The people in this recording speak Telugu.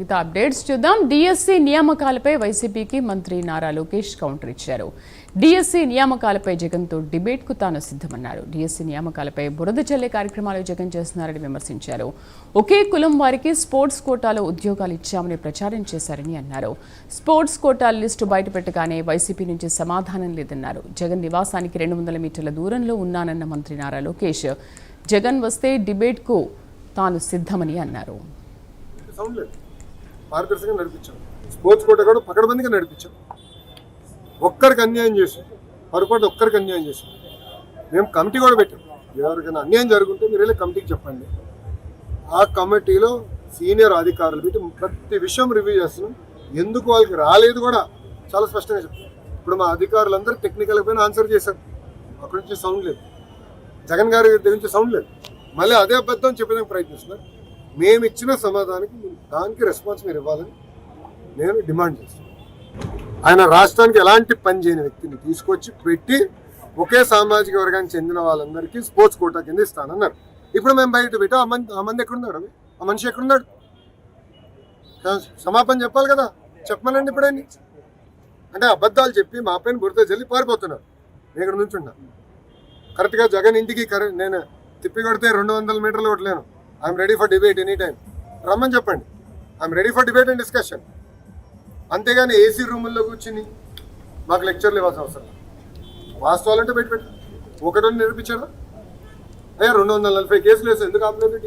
మిగతా అప్డేట్స్ చూద్దాం. డిఎస్సి నియామకాలపై వైసీపీకి మంత్రి నారా లోకేష్ కౌంటర్ ఇచ్చారు. డిఎస్సి నియామకాలపై జగన్తో డిబేట్కు తాను సిద్ధమన్నారు. డిఎస్సి నియామకాలపై బురద చల్లే కార్యక్రమాలు జగన్ చేస్తున్నారని విమర్శించారు. ఒకే కులం వారికి స్పోర్ట్స్ కోటాలో ఉద్యోగాలు ఇచ్చామని ప్రచారం చేశారని అన్నారు. స్పోర్ట్స్ కోటాల లిస్టు బయటపెట్టగానే వైసీపీ నుంచి సమాధానం లేదన్నారు. జగన్ నివాసానికి 200 మీటర్ల దూరంలో ఉన్నానన్న మంత్రి నారా లోకేష్ జగన్ వస్తే డిబేట్కు తాను సిద్ధమని అన్నారు. పారదర్శకంగా నడిపించాం. స్పోర్ట్స్ కోట కూడా పకడ్బందీగా నడిపించాం. ఒక్కరికి అన్యాయం చేసాం, పొరపాటు ఒక్కరికి అన్యాయం చేసాం. మేము కమిటీ కూడా పెట్టాం. ఎవరికైనా అన్యాయం జరుగుతుంటే మీరు వెళ్ళి కమిటీకి చెప్పండి. ఆ కమిటీలో సీనియర్ అధికారులు పెట్టి ప్రతి విషయం రివ్యూ చేస్తున్నాం. ఎందుకు వాళ్ళకి రాలేదు కూడా చాలా స్పష్టంగా చెప్తాం. ఇప్పుడు మా అధికారులందరూ టెక్నికల్ పైన ఆన్సర్ చేశారు. అక్కడి నుంచి సౌండ్ లేదు, జగన్ గారి దగ్గర నుంచి సౌండ్ లేదు. మళ్ళీ అదే అబద్ధం చెప్పడానికి ప్రయత్నిస్తున్నారు. మేము ఇచ్చిన సమాధానానికి దానికి రెస్పాన్స్ మీరు ఇవ్వాలని నేను డిమాండ్ చేస్తాను. ఆయన రాష్ట్రానికి ఎలాంటి పని చేయని వ్యక్తిని తీసుకొచ్చి పెట్టి ఒకే సామాజిక వర్గానికి చెందిన వాళ్ళందరికీ స్పోర్ట్స్ కోటా కింద ఇస్తానన్నారు. ఇప్పుడు మేము బయట పెట్టి ఆ మంది ఎక్కడున్నాడు, ఆ మనిషి ఎక్కడున్నాడు, సమాపన చెప్పాలి కదా. చెప్పమనండి ఇప్పుడని. అంటే అబద్ధాలు చెప్పి మా పైన బురద జల్లి పారిపోతున్నారు. నేను ఇక్కడ నుంచి ఉన్నా కరెక్ట్గా జగన్ ఇంటికి నేను తిప్పి కొడితే 200 మీటర్లు కొట్టలేను. I'm ready for debate any time. రమ్మని చెప్పండి. I'm ready for debate and discussion. అంతేగాని ఏసీ రూముల్లో కూర్చుని మాకు లెక్చర్లు ఇవ్వాల్సిన అవసరం. వాస్తవాలంటే బయట పెట్టారు. ఒకటి నిరూపించారా? అయ్యా 240 కేసులు వేసి ఎందుకు ఆపలేదు?